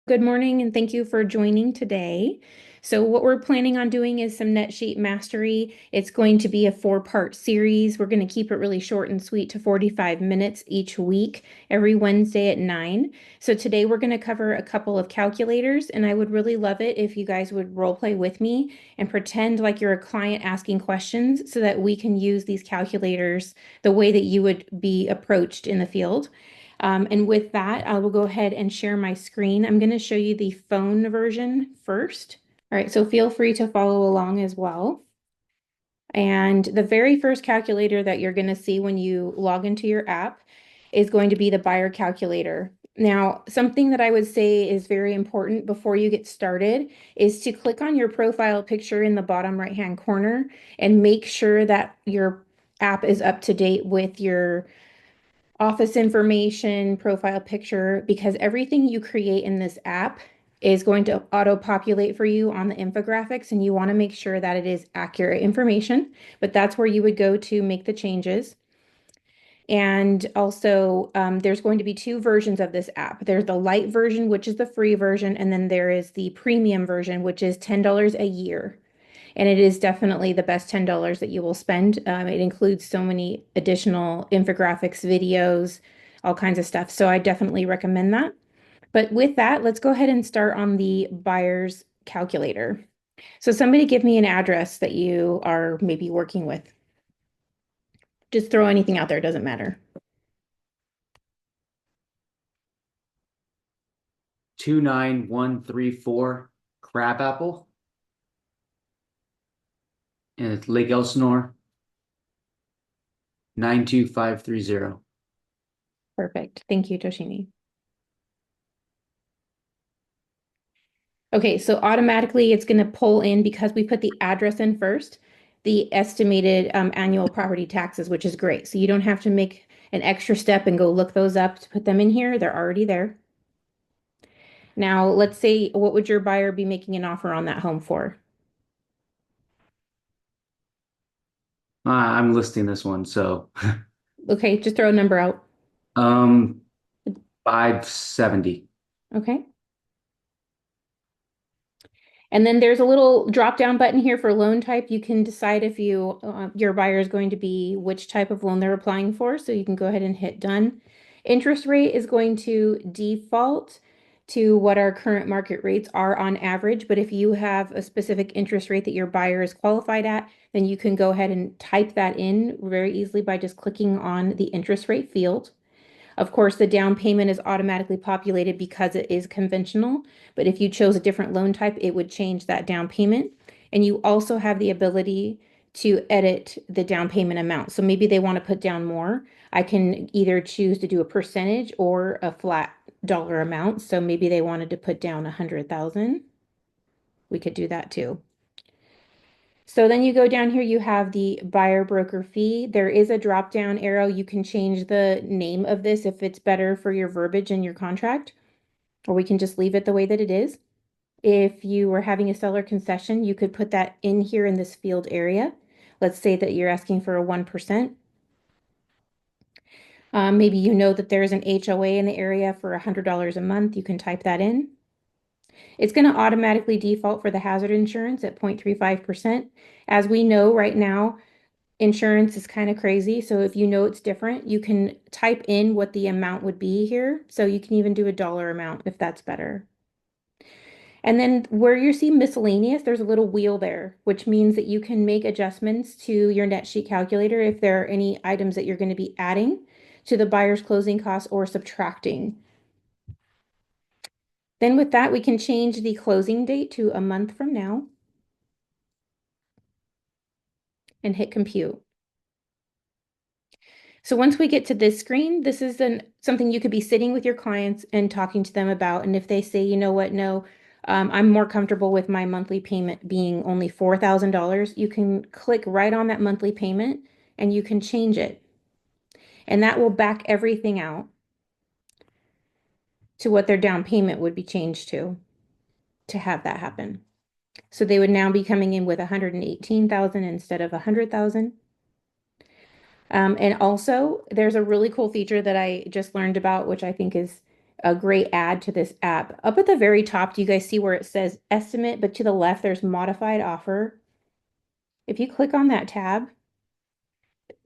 Good morning, and thank you for joining today. So what we're planning on doing is some NetSheet mastery. It's going to be a four-part series. We're going to keep it really short and sweet to 45 minutes each week, every Wednesday at 9. So today we're going to cover a couple of calculators, and I would really love it if you guys would role play with me and pretend like you're a client asking questions so that we can use these calculators the way that you would be approached in the field. And with that, I will go ahead and share my screen. I'm going to show you the phone version first. All right, so feel free to follow along as well. And the very first calculator that you're going to see when you log into your app is going to be the buyer calculator. Now, something that I would say is very important before you get started is to click on your profile picture in the bottom right-hand corner and make sure that your app is up to date with your office information, profile picture, because everything you create in this app is going to auto-populate for you on the infographics, and you want to make sure that it is accurate information, but that's where you would go to make the changes. And also, there's going to be two versions of this app. There's the light version, which is the free version, and then there is the premium version, which is $10 a year. And it is definitely the best $10 that you will spend. It includes so many additional infographics, videos, all kinds of stuff. So I definitely recommend that. But with that, let's go ahead and start on the buyer's calculator. So somebody give me an address that you are maybe working with. Just throw anything out there, it doesn't matter. 29134 Crabapple, and it's Lake Elsinore 92530. Perfect. Thank you, Toshini. Okay, so automatically it's going to pull in because we put the address in first, the estimated annual property taxes, which is great. So you don't have to make an extra step and go look those up to put them in here. They're already there. Now, let's say, what would your buyer be making an offer on that home for? I'm listing this one, so Okay, just throw a number out. um 570. Okay. And then there's a little drop down button here for loan type. You can decide if your buyer is going to be which type of loan they're applying for. So you can go ahead and hit done. Interest rate is going to default to what our current market rates are on average. But if you have a specific interest rate that your buyer is qualified at, then you can go ahead and type that in very easily by just clicking on the interest rate field. Of course, the down payment is automatically populated because it is conventional, but if you chose a different loan type, it would change that down payment. And you also have the ability to edit the down payment amount. So maybe they want to put down more. I can either choose to do a percentage or a flat dollar amount. So maybe they wanted to put down 100,000. We could do that too. So then you go down here, you have the buyer broker fee. There is a drop down arrow. You can change the name of this if it's better for your verbiage in your contract, or we can just leave it the way that it is. If you were having a seller concession, you could put that in here in this field area. Let's say that you're asking for a 1%. Maybe you know that there's an HOA in the area for $100 a month. You can type that in. It's going to automatically default for the hazard insurance at 0.35%. As we know right now, insurance is kind of crazy. So if you know it's different, you can type in what the amount would be here. So you can even do a dollar amount if that's better. And then where you see miscellaneous, there's a little wheel there, which means that you can make adjustments to your net sheet calculator if there are any items that you're going to be adding to the buyer's closing costs or subtracting. Then with that, we can change the closing date to a month from now and hit compute. So once we get to this screen, this is something you could be sitting with your clients and talking to them about. And if they say, you know what, no, I'm more comfortable with my monthly payment being only $4,000, you can click right on that monthly payment and you can change it. And that will back everything out to what their down payment would be changed to have that happen. So they would now be coming in with 118,000 instead of 100,000. And also, there's a really cool feature that I just learned about, which I think is a great add to this app. Up at the very top, do you guys see where it says estimate, but to the left, there's modified offer? If you click on that tab,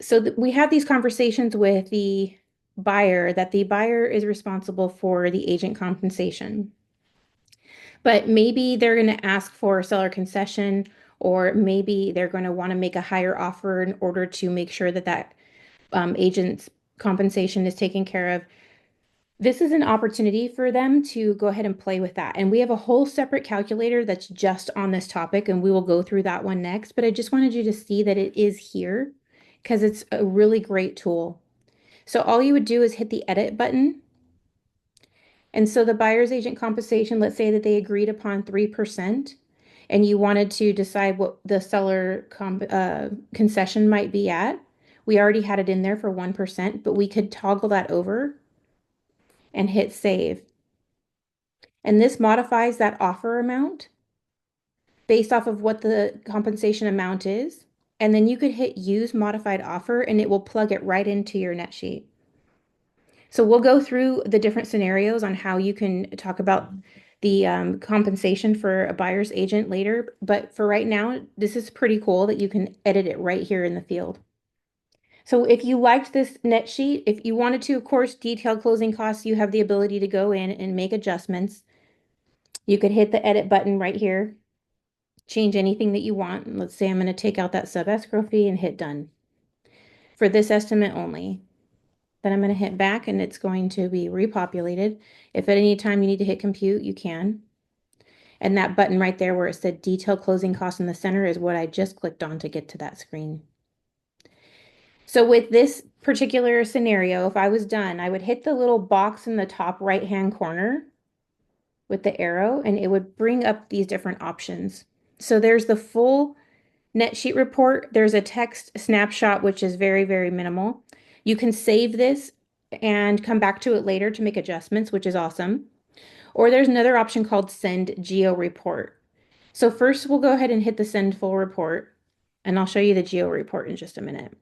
so we have these conversations with the buyer that the buyer is responsible for the agent compensation. But maybe they're going to ask for a seller concession, or maybe they're going to want to make a higher offer in order to make sure that agent's compensation is taken care of. This is an opportunity for them to go ahead and play with that. And we have a whole separate calculator that's just on this topic, and we will go through that one next. But I just wanted you to see that it is here because it's a really great tool. So all you would do is hit the edit button. And so the buyer's agent compensation, let's say that they agreed upon 3%, and you wanted to decide what the seller concession might be at. We already had it in there for 1%, but we could toggle that over and hit save. And this modifies that offer amount based off of what the compensation amount is. And then you could hit use modified offer and it will plug it right into your net sheet. So we'll go through the different scenarios on how you can talk about the compensation for a buyer's agent later. But for right now, this is pretty cool that you can edit it right here in the field. So if you liked this net sheet, if you wanted to, of course, detail closing costs, you have the ability to go in and make adjustments. You could hit the edit button right here, change anything that you want. Let's say I'm going to take out that sub escrow fee and hit done for this estimate only. Then I'm going to hit back and it's going to be repopulated. If at any time you need to hit compute, you can. And that button right there where it said detail closing costs in the center is what I just clicked on to get to that screen. So with this particular scenario, if I was done, I would hit the little box in the top right-hand corner with the arrow and it would bring up these different options. So there's the full net sheet report. There's a text snapshot, which is very, very minimal. You can save this and come back to it later to make adjustments, which is awesome. Or there's another option called send geo report. So first we'll go ahead and hit the send full report and I'll show you the geo report in just a minute.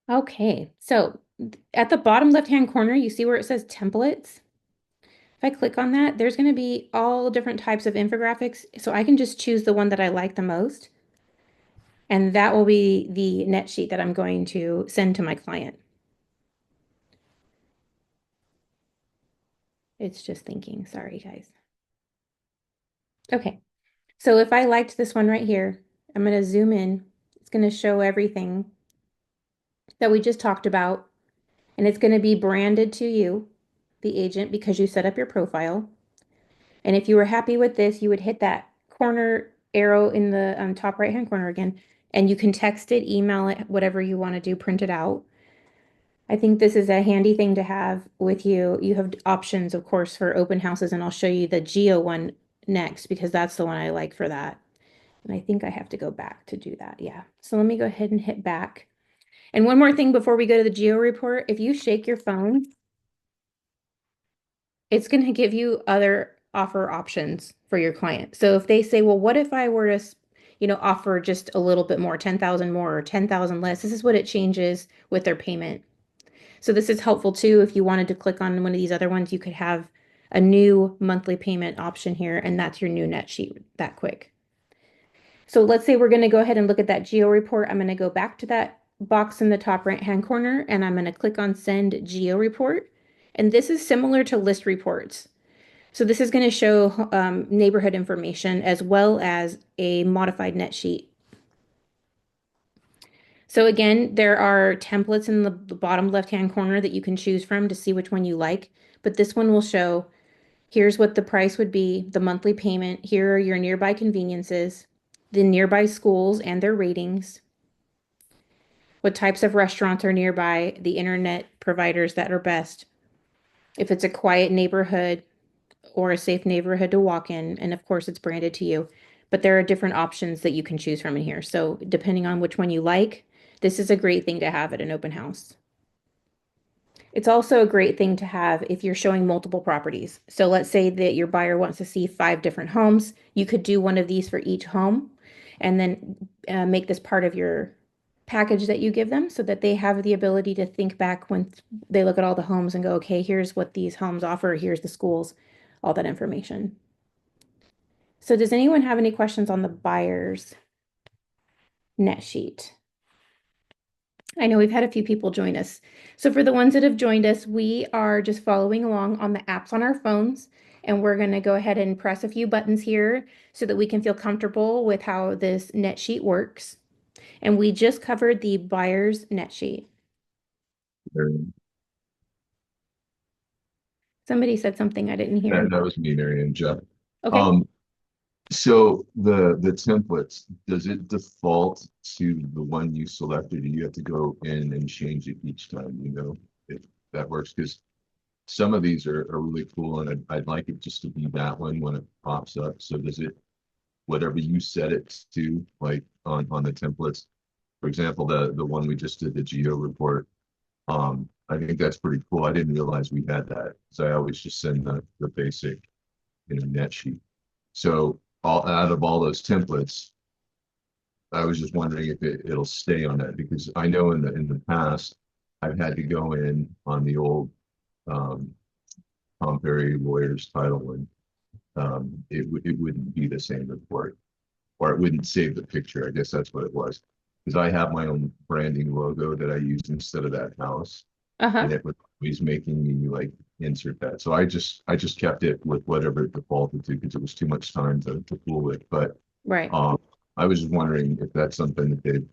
Okay, so at the bottom left-hand corner, you see where it says templates. If I click on that, there's going to be all different types of infographics. So I can just choose the one that I like the most. And that will be the net sheet that I'm going to send to my client. It's just thinking. Sorry, guys. Okay, so if I liked this one right here, I'm going to zoom in. It's going to show everything that we just talked about. And it's going to be branded to you, the agent, because you set up your profile. And if you were happy with this, you would hit that corner arrow in the top right-hand corner again, and you can text it, email it, whatever you want to do, print it out. I think this is a handy thing to have with you. You have options, of course, for open houses, and I'll show you the Geo one next because that's the one I like for that. And I think I have to go back to do that. Yeah. So let me go ahead and hit back. And one more thing before we go to the Geo report, if you shake your phone, it's going to give you other offer options for your client. So if they say, well, what if I were to, offer just a little bit more, 10,000 more or 10,000 less, this is what it changes with their payment. So this is helpful too. If you wanted to click on one of these other ones, you could have a new monthly payment option here, and that's your new net sheet that quick. So let's say we're going to go ahead and look at that geo report. I'm going to go back to that box in the top right-hand corner, and I'm going to click on Send Geo Report. And this is similar to list reports. So this is going to show neighborhood information as well as a modified net sheet. So again, there are templates in the bottom left-hand corner that you can choose from to see which one you like. But this one will show, here's what the price would be, the monthly payment. Here are your nearby conveniences, the nearby schools and their ratings, what types of restaurants are nearby, the internet providers that are best, if it's a quiet neighborhood or a safe neighborhood to walk in, and of course it's branded to you. But there are different options that you can choose from in here. So depending on which one you like, this is a great thing to have at an open house. It's also a great thing to have if you're showing multiple properties. So let's say that your buyer wants to see 5 different homes. You could do one of these for each home. and then make this part of your package that you give them so that they have the ability to think back when they look at all the homes and go, okay, here's what these homes offer, here's the schools, all that information. So does anyone have any questions on the buyer's net sheet? I know we've had a few people join us. So for the ones that have joined us, we are just following along on the apps on our phones, and we're going to go ahead and press a few buttons here so that we can feel comfortable with how this net sheet works. And we just covered the buyer's net sheet. Marion. Somebody said something I didn't hear. That was me, Marion, Jeff. Okay. Um, so the templates, does it default to the one you selected? Or you have to go in and change it each time, if that works? Because some of these are really cool, and I'd like it just to be that one when it pops up. So does it, whatever you set it to, like on the templates, for example, the one we just did, the geo report, I think that's pretty cool. I didn't realize we had that, so I always just send the basic, net sheet. So all out of all those templates, I was just wondering if it'll stay on that, because I know in the past I've had to go in on the old Tom Perry lawyer's title, and it wouldn't be the same report, or it wouldn't save the picture. I guess that's what it was, because I have my own branding logo that I use instead of that house, Uh-huh. and it was always making me like insert that. So I just kept it with whatever it defaulted to, because it was too much time to fool with. But Right. I was just wondering if that's something that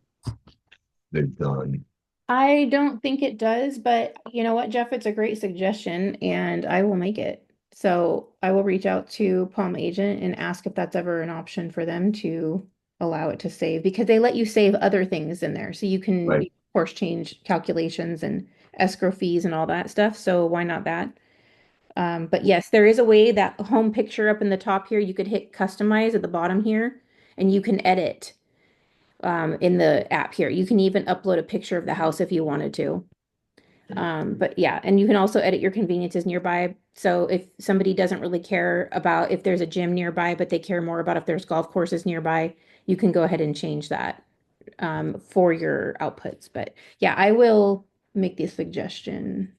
they've done. I don't think it does, but you know what, Jeff? It's a great suggestion and I will make it. So I will reach out to Palm Agent and ask if that's ever an option for them to allow it to save, because they let you save other things in there. So you can, Right. of course, change calculations and escrow fees and all that stuff. So why not that? But yes, there is a way that home picture up in the top here, you could hit customize at the bottom here and you can edit in the app here. You can even upload a picture of the house if you wanted to. But yeah, and you can also edit your conveniences nearby. So if somebody doesn't really care about if there's a gym nearby, but they care more about if there's golf courses nearby, you can go ahead and change that for your outputs. But yeah, I will make the suggestion.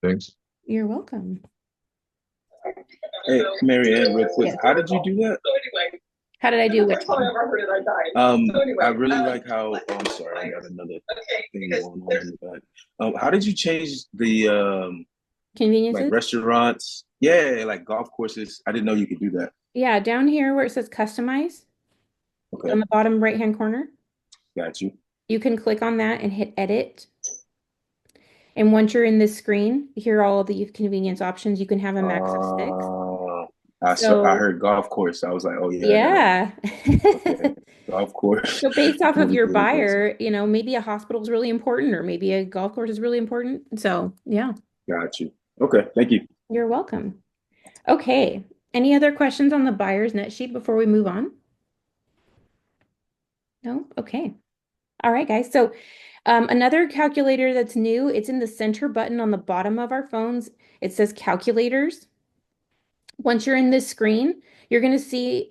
Thanks. You're welcome. Hey, Mary Ann, real quick, Yes. how did you do that? How did I do which one? I really like how, oh, I'm sorry, I got another thing going on in the back. How did you change the like Conveniences? restaurants? Yeah, like golf courses. I didn't know you could do that. Yeah, down here where it says customize on Okay, the bottom right-hand corner, got you. you can click on that and hit edit. And once you're in this screen, here are all of the convenience options. You can have a max of six. I So heard golf course. I was like, oh yeah, I gotta, yeah. okay, golf course. So based off of Really your cool. Thanks. buyer, maybe a hospital is really important or maybe a golf course is really important. So yeah, Got you. Okay, thank you. you're welcome. Okay. Any other questions on the buyer's net sheet before we move on? No? Okay. All right, guys. So another calculator that's new, it's in the center button on the bottom of our phones. It says calculators. Once you're in this screen, you're going to see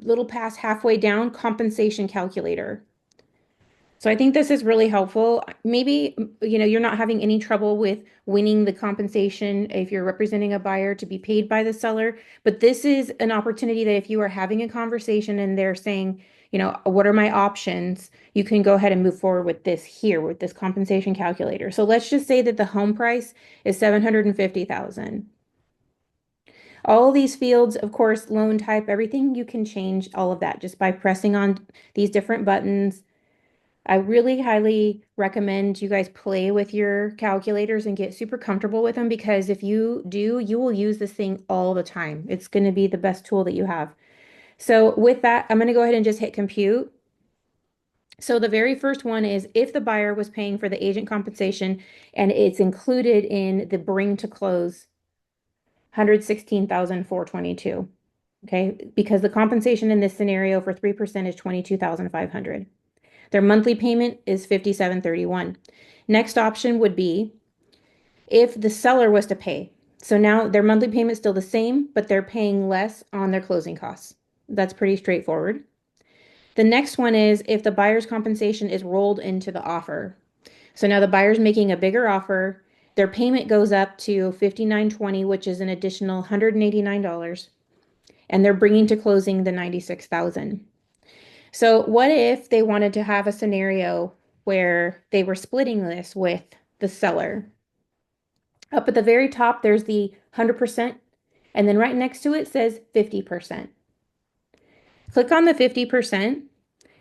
little past halfway down compensation calculator. So I think this is really helpful. Maybe, you're not having any trouble with winning the compensation if you're representing a buyer to be paid by the seller, but this is an opportunity that if you are having a conversation and they're saying, what are my options? You can go ahead and move forward with this here with this compensation calculator. So let's just say that the home price is 750,000. All these fields, of course, loan type, everything, you can change all of that just by pressing on these different buttons. I really highly recommend you guys play with your calculators and get super comfortable with them, because if you do, you will use this thing all the time. It's going to be the best tool that you have. So with that, I'm going to go ahead and just hit compute. So the very first one is if the buyer was paying for the agent compensation and it's included in the bring to close, 116,422. Okay, because the compensation in this scenario for 3% is 22,500. Their monthly payment is 5731. Next option would be if the seller was to pay. So now their monthly payment is still the same, but they're paying less on their closing costs. That's pretty straightforward. The next one is if the buyer's compensation is rolled into the offer. So now the buyer's making a bigger offer. Their payment goes up to $59.20, which is an additional $189, and they're bringing to closing the $96,000. So what if they wanted to have a scenario where they were splitting this with the seller? Up at the very top, there's the 100%, and then right next to it says 50%. Click on the 50%,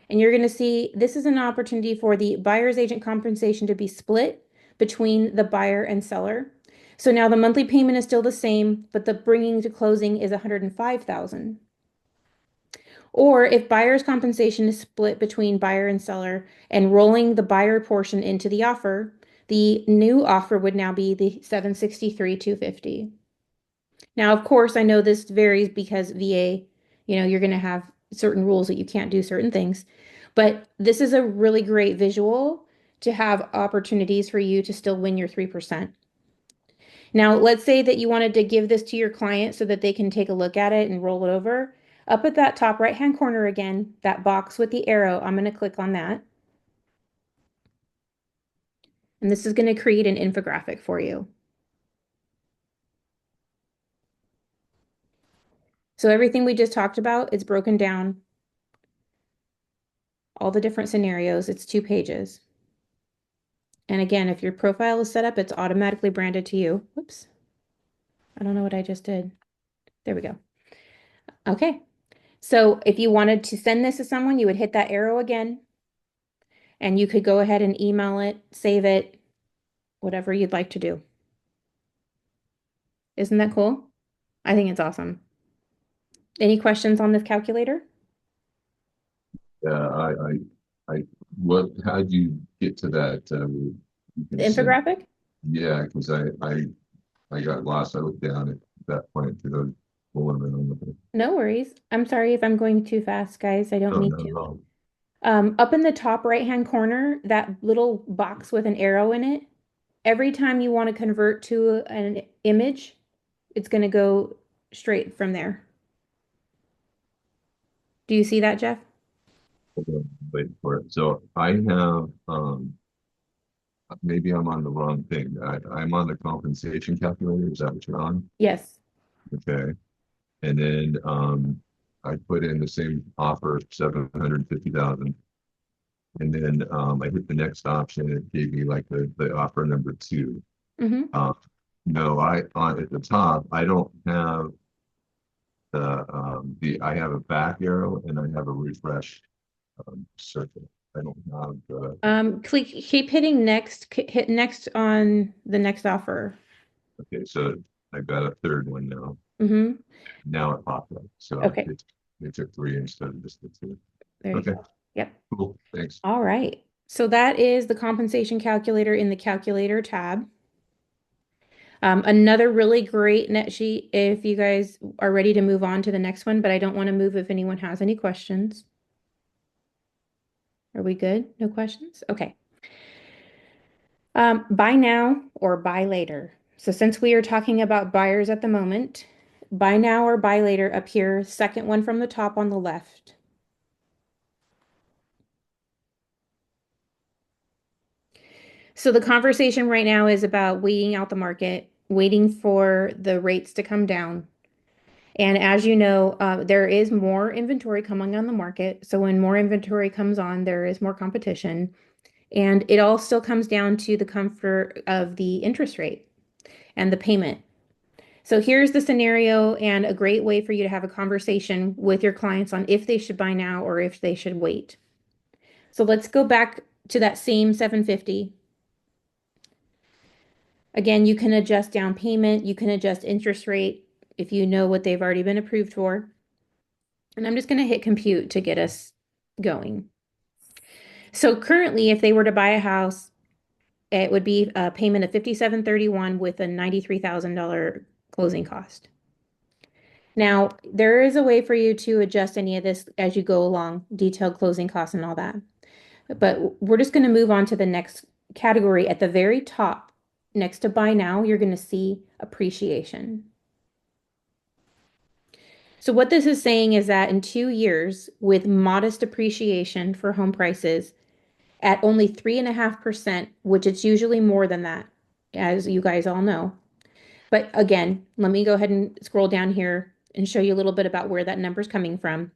and you're going to see this is an opportunity for the buyer's agent compensation to be split between the buyer and seller. So now the monthly payment is still the same, but the bringing to closing is $105,000. Or if buyer's compensation is split between buyer and seller and rolling the buyer portion into the offer, the new offer would now be the $763,250. Now, of course, I know this varies because VA, you're going to have certain rules that you can't do certain things, but this is a really great visual to have opportunities for you to still win your 3%. Now, let's say that you wanted to give this to your client so that they can take a look at it and roll it over. Up at that top right-hand corner again, that box with the arrow, I'm going to click on that. And this is going to create an infographic for you. So everything we just talked about, it's broken down. All the different scenarios, it's 2 pages. And again, if your profile is set up, it's automatically branded to you. Whoops. I don't know what I just did. There we go. Okay. So if you wanted to send this to someone, you would hit that arrow again, and you could go ahead and email it, save it, whatever you'd like to do. Isn't that cool? I think it's awesome. Any questions on this calculator? Yeah, what, how'd you get to that? The infographic? Yeah, because I got lost. I looked down at that point to go pulling around with it. No worries. I'm sorry if I'm going too fast, guys. I don't No, mean not to. at all. Up in the top right-hand corner, that little box with an arrow in it, every time you want to convert to an image, it's going to go straight from there. Do you see that, Jeff? Hold on, wait for it. So I have, maybe I'm on the wrong thing. I'm on the compensation calculator. Is that what you're on? Yes. Okay. And then, I put in the same offer, 750,000. And then, I hit the next option. It gave me like the offer number 2. Mm-hmm. No, at the top, I don't have I have a back arrow and I have a refresh circle. I don't have Keep hitting next, hit next on the next offer. okay, so I got a third one now. Mm-hmm. Now it popped up. So Okay. it took 3 instead of just the 2. There you Okay. go. Yep. Cool. Thanks. All right. So that is the compensation calculator in the calculator tab. Another really great net sheet if you guys are ready to move on to the next one, but I don't want to move if anyone has any questions. Are we good? No questions? Okay. Buy now or buy later. So since we are talking about buyers at the moment, buy now or buy later up here, second one from the top on the left. So the conversation right now is about waiting out the market, waiting for the rates to come down. And as you know, there is more inventory coming on the market. So when more inventory comes on, there is more competition. And it all still comes down to the comfort of the interest rate and the payment. So here's the scenario and a great way for you to have a conversation with your clients on if they should buy now or if they should wait. So let's go back to that same 750. Again, you can adjust down payment, you can adjust interest rate if you know what they've already been approved for. And I'm just going to hit compute to get us going. So currently, if they were to buy a house, it would be a payment of $57.31 with a $93,000 closing cost. Now, there is a way for you to adjust any of this as you go along, detailed closing costs and all that. But we're just going to move on to the next category at the very top. Next to buy now, you're going to see appreciation. So what this is saying is that in 2 years, with modest appreciation for home prices at only 3.5%, which it's usually more than that, as you guys all know. But again, let me go ahead and scroll down here and show you a little bit about where that number's coming from.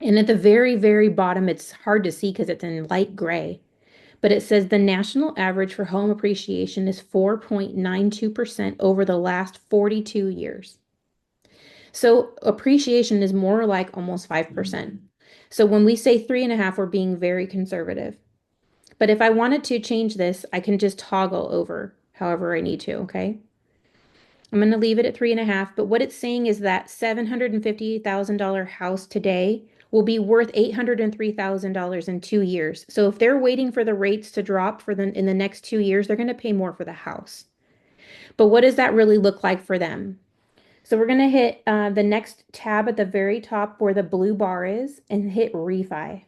And at the very, very bottom, it's hard to see because it's in light gray, but it says the national average for home appreciation is 4.92% over the last 42 years. So appreciation is more like almost 5%. So when we say 3.5, we're being very conservative. But if I wanted to change this, I can just toggle over however I need to, okay? I'm going to leave it at 3.5, but what it's saying is that $750,000 house today will be worth $803,000 in 2 years. So if they're waiting for the rates to drop in the next 2 years, they're going to pay more for the house. But what does that really look like for them? So we're going to hit the next tab at the very top where the blue bar is and hit refi.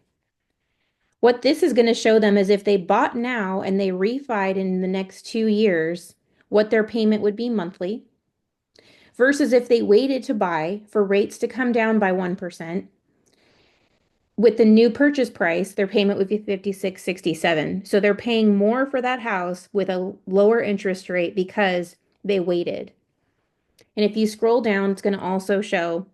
What this is going to show them is if they bought now and they refied in the next 2 years, what their payment would be monthly versus if they waited to buy for rates to come down by 1%. With the new purchase price, their payment would be $56.67. So they're paying more for that house with a lower interest rate because they waited. And if you scroll down, it's going to also show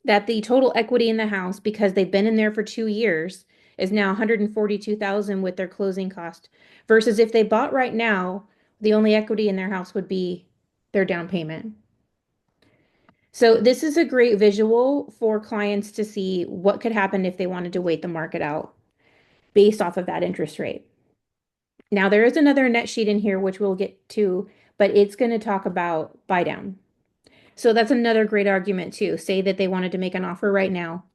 that the total equity in the house, because they've been in there for 2 years, is now $142,000 with their closing cost. Versus if they bought right now, the only equity in their house would be their down payment. So this is a great visual for clients to see what could happen if they wanted to wait the market out based off of that interest rate. Now there is another net sheet in here, which we'll get to, but it's going to talk about buy down. So that's another great argument too. Say that they wanted to make an offer right now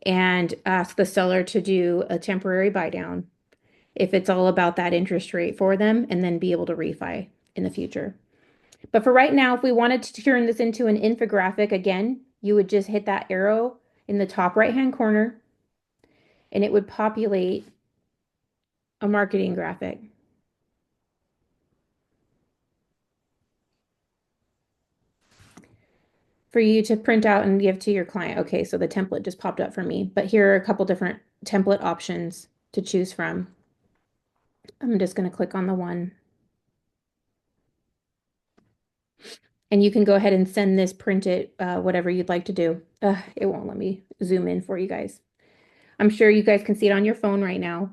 and ask the seller to do a temporary buy down if it's all about that interest rate for them and then be able to refi in the future. But for right now, if we wanted to turn this into an infographic, again, you would just hit that arrow in the top right-hand corner and it would populate a marketing graphic. For you to print out and give to your client. Okay, so the template just popped up for me, but here are a couple different template options to choose from. I'm just going to click on the one. And you can go ahead and send this, print it, whatever you'd like to do. It won't let me zoom in for you guys. I'm sure you guys can see it on your phone right now.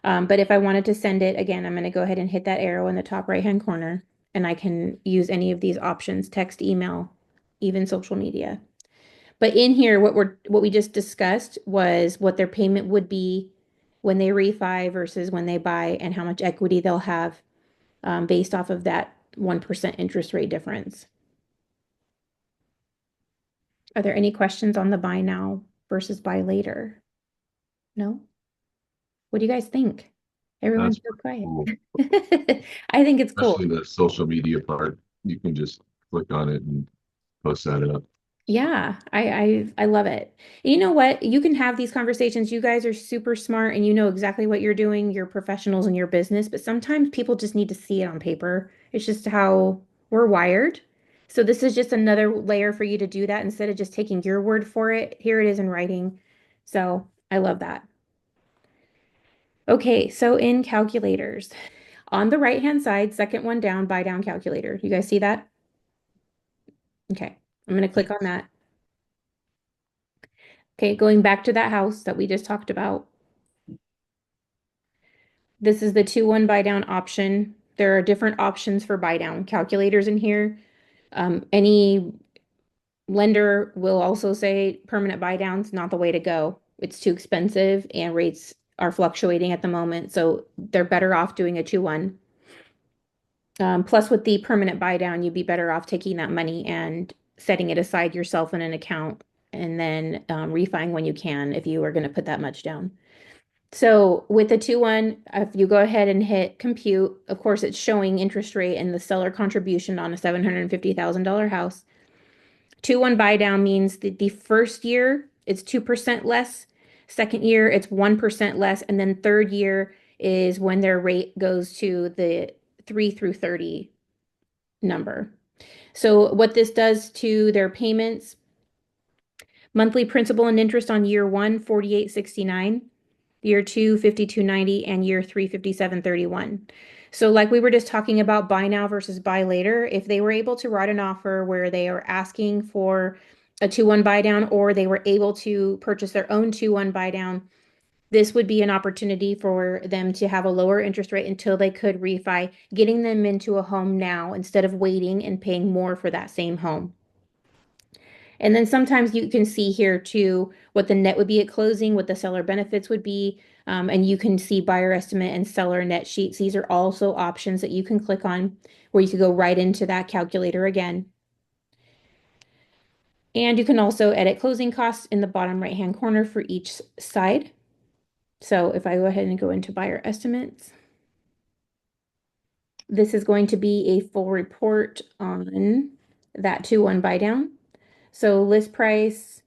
But if I wanted to send it, again, I'm going to go ahead and hit that arrow in the top right-hand corner, and I can use any of these options, text, email, even social media. But in here, what we just discussed was what their payment would be when they refi versus when they buy and how much equity they'll have based off of that 1% interest rate difference. Are there any questions on the buy now versus buy later? No? What do you guys think? Everyone's so quiet. Cool. I think it's cool. Especially the social media part. You can just click on it and post that up. Yeah, I love it. You know what? You can have these conversations. You guys are super smart and you know exactly what you're doing. You're professionals in your business, but sometimes people just need to see it on paper. It's just how we're wired. So this is just another layer for you to do that instead of just taking your word for it. Here it is in writing. So I love that. Okay, so in calculators, on the right-hand side, second one down, buy down calculator. You guys see that? Okay, I'm going to click on that. Okay, going back to that house that we just talked about. This is the 2-1 buy down option. There are different options for buy down calculators in here. Any lender will also say permanent buy down's not the way to go. It's too expensive and rates are fluctuating at the moment, so they're better off doing a 2-1. Plus with the permanent buy down, you'd be better off taking that money and setting it aside yourself in an account and then refining when you can if you are going to put that much down. So with the 2-1, if you go ahead and hit compute, of course, it's showing interest rate and the seller contribution on a $750,000 house. 2-1 buy down means that the first year it's 2% less, second year it's 1% less, and then third year is when their rate goes to the 3 through 30 number. So what this does to their payments Monthly principal and interest on year one, $48.69, year two, $52.90, and year three, $57.31. So like we were just talking about buy now versus buy later, if they were able to write an offer where they are asking for a 2-1 buy down, or they were able to purchase their own 2-1 buy down, this would be an opportunity for them to have a lower interest rate until they could refi, getting them into a home now instead of waiting and paying more for that same home. And then sometimes you can see here too what the net would be at closing, what the seller benefits would be, and you can see buyer estimate and seller net sheets. These are also options that you can click on where you can go right into that calculator again. And you can also edit closing costs in the bottom right-hand corner for each side. So if I go ahead and go into buyer estimates, this is going to be a full report on that 2-1 buy down. So list price,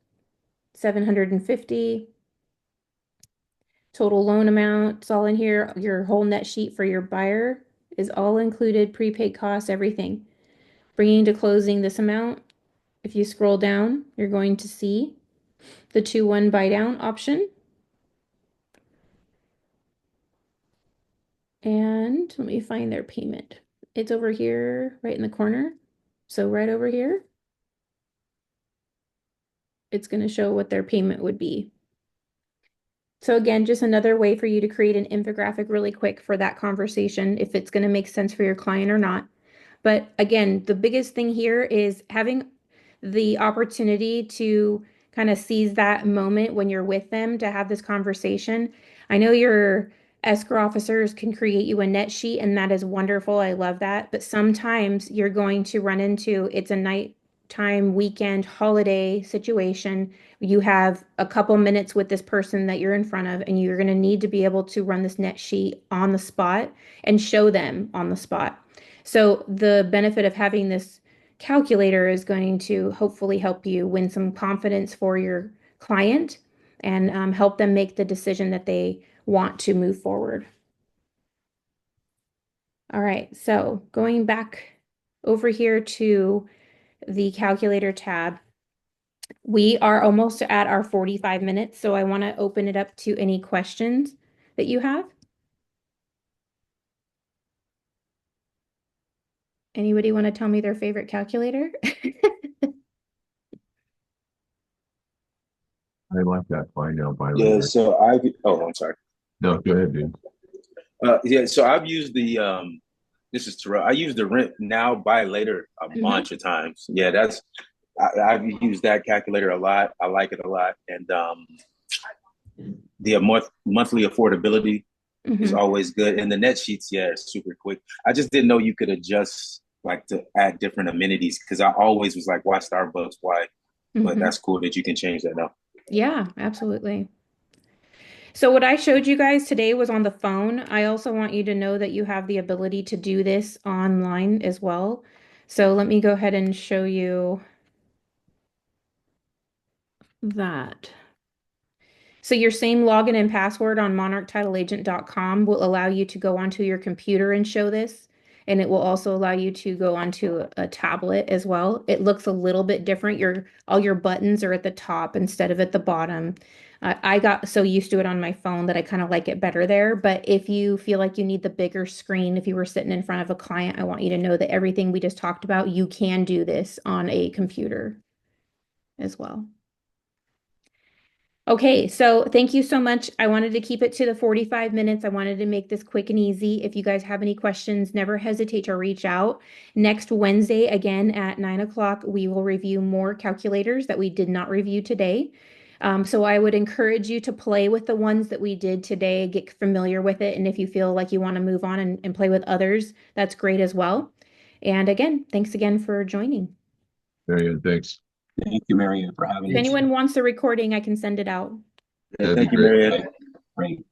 750. Total loan amount, it's all in here. Your whole net sheet for your buyer is all included, prepaid costs, everything. Bringing to closing this amount. If you scroll down, you're going to see the 2-1 buy down option. And let me find their payment. It's over here, right in the corner. So right over here, it's going to show what their payment would be. So again, just another way for you to create an infographic really quick for that conversation, if it's going to make sense for your client or not. But again, the biggest thing here is having the opportunity to kind of seize that moment when you're with them to have this conversation. I know your escrow officers can create you a net sheet, and that is wonderful. I love that. But sometimes you're going to run into it's a nighttime, weekend, holiday situation. You have a couple minutes with this person that you're in front of, and you're going to need to be able to run this net sheet on the spot and show them on the spot. So the benefit of having this calculator is going to hopefully help you win some confidence for your client and help them make the decision that they want to move forward. All right, so going back over here to the calculator tab, we are almost at our 45 minutes, so I want to open it up to any questions that you have. Anybody want to tell me their favorite calculator? I like that buy now, buy Yeah, later. so I'm sorry. No, go ahead, dude. Yeah, so I've used the this is Terrell. I use the rent now, buy later a bunch of times. Yeah, I've used that calculator a lot. I like it a lot. And the monthly affordability is always good. And the net sheets, yeah, it's super quick. I just didn't know you could adjust like to add different amenities because I always was like, why Starbucks? Why? But that's cool that you can change that now. Yeah, absolutely. So what I showed you guys today was on the phone. I also want you to know that you have the ability to do this online as well. So let me go ahead and show you that. So your same login and password on MonarchTitleAgent.com will allow you to go onto your computer and show this. And it will also allow you to go onto a tablet as well. It looks a little bit different. All your buttons are at the top instead of at the bottom. I got so used to it on my phone that I kind of like it better there. But if you feel like you need the bigger screen, if you were sitting in front of a client, I want you to know that everything we just talked about, you can do this on a computer as well. Okay, so thank you so much. I wanted to keep it to the 45 minutes. I wanted to make this quick and easy. If you guys have any questions, never hesitate to reach out. Next Wednesday, again at 9 o'clock, we will review more calculators that we did not review today. So I would encourage you to play with the ones that we did today, get familiar with it. And if you feel like you want to move on and play with others, that's great as well. And again, thanks again for joining. Marianne, thanks. Thank you, Marianne, for having If us. anyone wants the recording, I can send it out. Yeah, thank you, Marianne. Great.